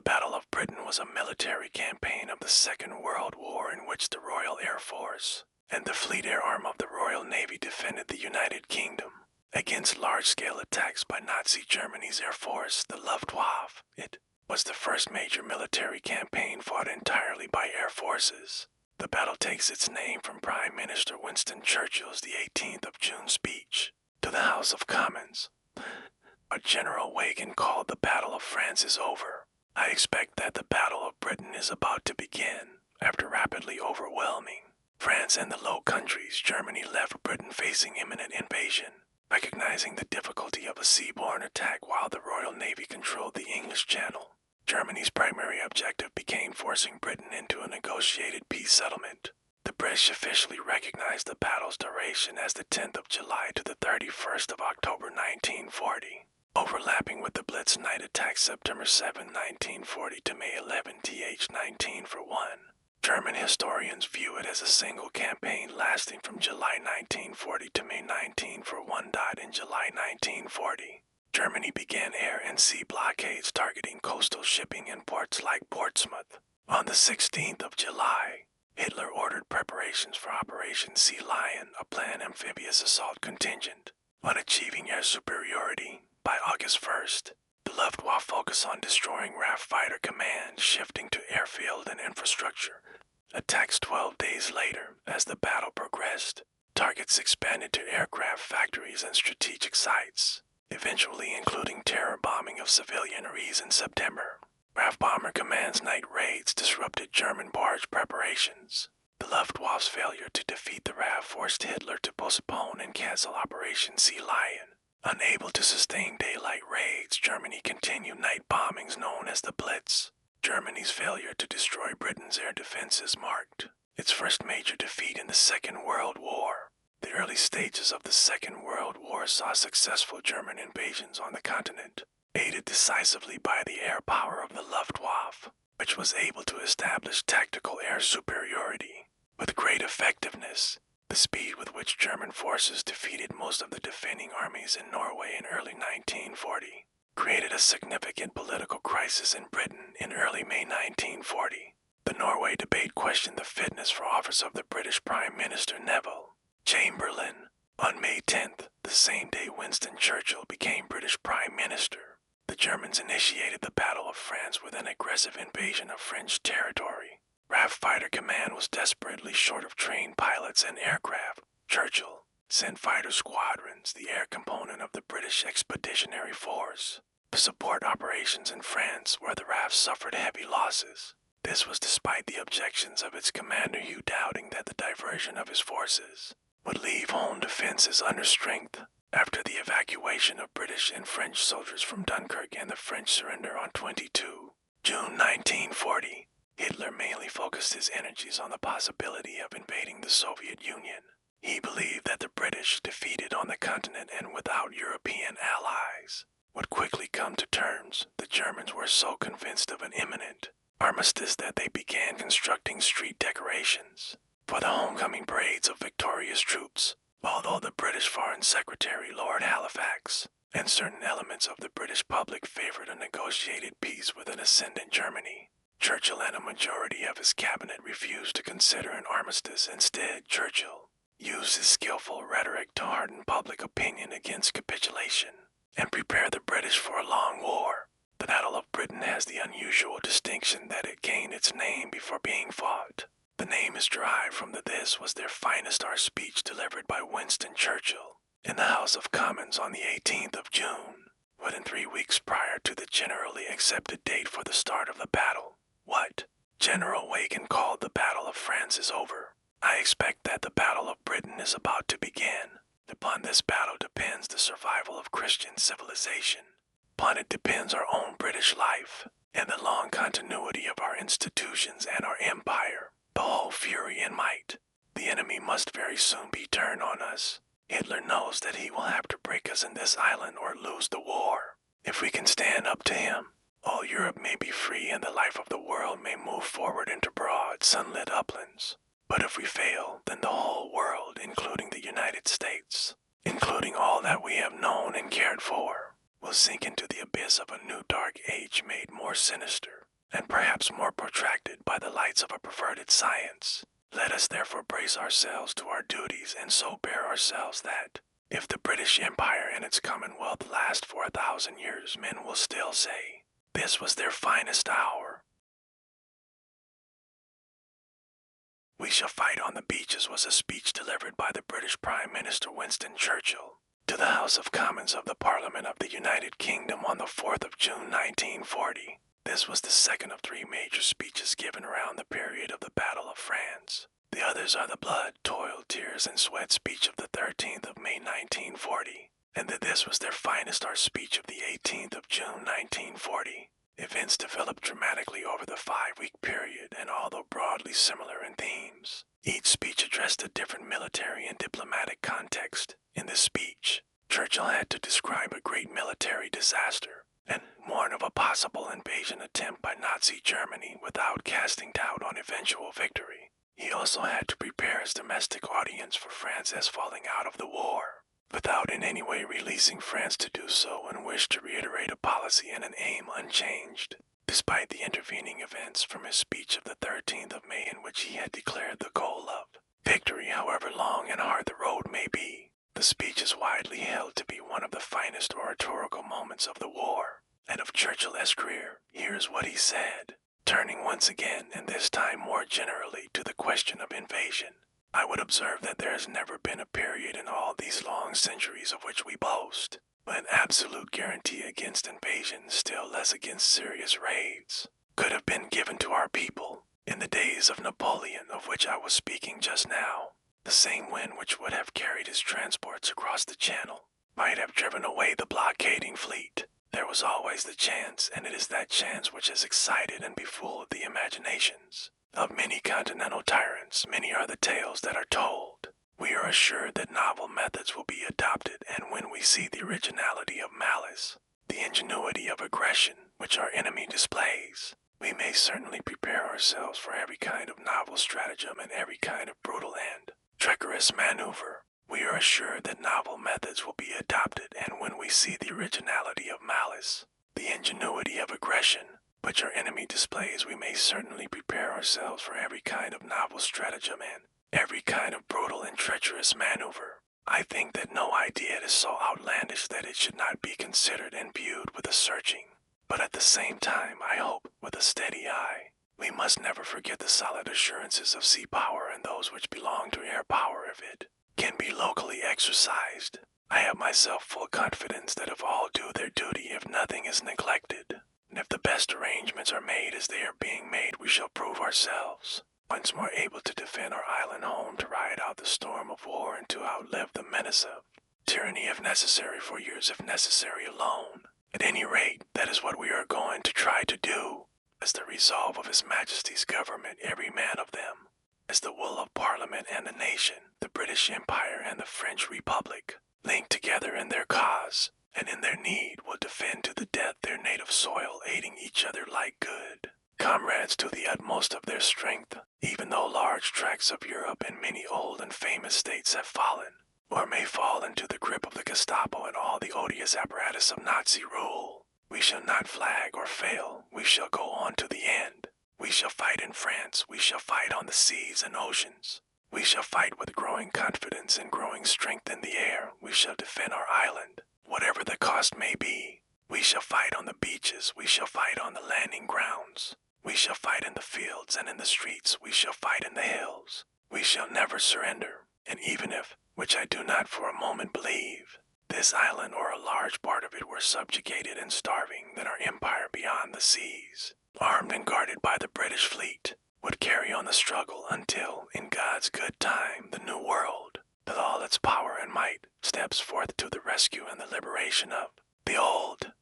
Battle of Britain was a military campaign of the Second World War in which the Royal Air Force and the Fleet Air Arm of the Royal Navy defended the United Kingdom against large-scale attacks by Nazi Germany's Air Force, the Luftwaffe. It was the first major military campaign fought entirely by air forces. The battle takes its name from Prime Minister Winston Churchill's the 18th of June speech to the House of Commons. General Reagan called the Battle of France is over. I expect that the Battle of Britain is about to begin. After rapidly overwhelming France and the Low Countries, Germany left Britain facing imminent invasion. Recognizing the difficulty of a seaborne attack while the Royal Navy controlled the English Channel, Germany's primary objective became forcing Britain into a negotiated peace settlement. The British officially recognized the battle's duration as the 10th of July to the 31st of October 1940, overlapping with the Blitz night attack September 7, 1940 to May 11, th 19 for 1. German historians view it as a single campaign lasting from July 1940 to May 19 for 1. In July 1940, Germany began air and sea blockades targeting coastal shipping in ports like Portsmouth. On the 16th of July, Hitler ordered preparations for Operation Sea Lion, a planned amphibious assault contingent on achieving air superiority. By August 1st, the Luftwaffe focused on destroying RAF fighter command, shifting to airfield and infrastructure attacks 12 days later. As the battle progressed, targets expanded to aircraft factories and strategic sites, eventually including terror bombing of civilianeries in September. RAF Bomber Command's night raids disrupted German barge preparations. The Luftwaffe's failure to defeat the RAF forced Hitler to postpone and cancel Operation Sea Lion. Unable to sustain daylight raids, Germany continued night bombings known as the Blitz. Germany's failure to destroy Britain's air defenses marked its first major defeat in the Second World War. The early stages of the Second World War saw successful German invasions on the continent, aided decisively by the air power of the Luftwaffe, which was able to establish tactical air superiority. With great effectiveness, the speed with which German forces defeated most of the defending armies in Norway in early 1940 created a significant political crisis in Britain in early May 1940. The Norway debate questioned the fitness for office of the British Prime Minister Neville Chamberlain. On May 10th, the same day Winston Churchill became British Prime Minister, the Germans initiated the Battle of France with an aggressive invasion of French territory. RAF Fighter Command was desperately short of trained pilots and aircraft. Churchill sent fighter squadrons, the air component of the British Expeditionary Force, to support operations in France where the RAF suffered heavy losses. This was despite the objections of its commander Hugh doubting that the diversion of his forces would leave home defenses under strength. After the evacuation of British and French soldiers from Dunkirk and the French surrender on 22 June 1940, Hitler mainly focused his energies on the possibility of invading the Soviet Union. He believed that the British, defeated on the continent and without European allies, would quickly come to terms. The Germans were so convinced of an imminent armistice that they began constructing street decorations for the homecoming parades of victorious troops. Although the British Foreign Secretary Lord Halifax and certain elements of the British public favored a negotiated peace with an ascendant Germany, Churchill and a majority of his cabinet refused to consider an armistice. Instead, Churchill used his skillful rhetoric to harden public opinion against capitulation and prepare the British for a long war. The Battle of Britain has the unusual distinction that it gained its name before being fought. The name is derived from this was their finest art speech delivered by Winston Churchill in the House of Commons on the 18th of June, within 3 weeks prior to the generally accepted date for the start of the battle. What General Reagan called the Battle of France is over. I expect that the Battle of Britain is about to begin. Upon this battle depends the survival of Christian civilization. Upon it depends our own British life and the long continuity of our institutions and our empire. The whole fury and might. The enemy must very soon be turned on us. Hitler knows that he will have to break us in this island or lose the war. If we can stand up to him, all Europe may be free and the life of the world may move forward into broad, sunlit uplands. But if we fail, then the whole world, including the United States, including all that we have known and cared for, will sink into the abyss of a new dark age made more sinister and perhaps more protracted by the lights of a perverted science. Let us therefore brace ourselves to our duties and so bear ourselves that, if the British Empire and its Commonwealth last for 1,000 years, men will still say, this was their finest hour. We shall fight on the beaches was a speech delivered by the British Prime Minister Winston Churchill to the House of Commons of the Parliament of the United Kingdom on the 4th of June 1940. This was the second of 3 major speeches given around the period of the Battle of France. The others are the blood, toil, tears, and sweat speech of the 13th of May 1940, and that this was their finest art speech of the 18th of June 1940. Events developed dramatically over the 5-week period, and although broadly similar in themes, each speech addressed a different military and diplomatic context. In this speech, Churchill had to describe a great military disaster and warn of a possible invasion attempt by Nazi Germany without casting doubt on eventual victory. He also had to prepare his domestic audience for France as falling out of the war, without in any way releasing France to do so, and wished to reiterate a policy and an aim unchanged, despite the intervening events from his speech of the 13th of May in which he had declared the goal of victory, however long and hard the road may be. The speech is widely held to be one of the finest oratorical moments of the war, and of Churchill's career. Here's what he said. Turning once again, and this time more generally, to the question of invasion, I would observe that there has never been a period in all these long centuries of which we boast, when an absolute guarantee against invasion, still less against serious raids, could have been given to our people. In the days of Napoleon, of which I was speaking just now, the same wind which would have carried his transports across the Channel might have driven away the blockading fleet. There was always the chance, and it is that chance which has excited and befooled the imaginations of many continental tyrants. Many are the tales that are told. We are assured that novel methods will be adopted, and when we see the originality of malice, the ingenuity of aggression which our enemy displays, we may certainly prepare ourselves for every kind of novel stratagem and every kind of brutal and treacherous maneuver. We are assured that novel methods will be adopted, and when we see the originality of malice, the ingenuity of aggression which our enemy displays, we may certainly prepare ourselves for every kind of novel stratagem and every kind of brutal and treacherous maneuver. I think that no idea is so outlandish that it should not be considered and viewed with a searching, but at the same time, I hope, with a steady eye. We must never forget the solid assurances of sea power and those which belong to air power if it can be locally exercised. I have myself full confidence that if all do their duty, if nothing is neglected, and if the best arrangements are made as they are being made, we shall prove ourselves once more able to defend our island home, to ride out the storm of war, and to outlive the menace of tyranny if necessary, for years if necessary alone. At any rate, that is what we are going to try to do, as the resolve of His Majesty's government, every man of them, as the will of Parliament and the nation, the British Empire and the French Republic, linked together in their cause, and in their need, will defend to the death their native soil, aiding each other like good comrades to the utmost of their strength, even though large tracts of Europe and many old and famous states have fallen, or may fall into the grip of the Gestapo and all the odious apparatus of Nazi rule. We shall not flag or fail. We shall go on to the end. We shall fight in France. We shall fight on the seas and oceans. We shall fight with growing confidence and growing strength in the air. We shall defend our island, whatever the cost may be. We shall fight on the beaches. We shall fight on the landing grounds. We shall fight in the fields and in the streets. We shall fight in the hills. We shall never surrender. And even if, which I do not for a moment believe, this island or a large part of it were subjugated and starving, then our empire beyond the seas, armed and guarded by the British fleet, would carry on the struggle until, in God's good time, the New World, with all its power and might, steps forth to the rescue and the liberation of the old.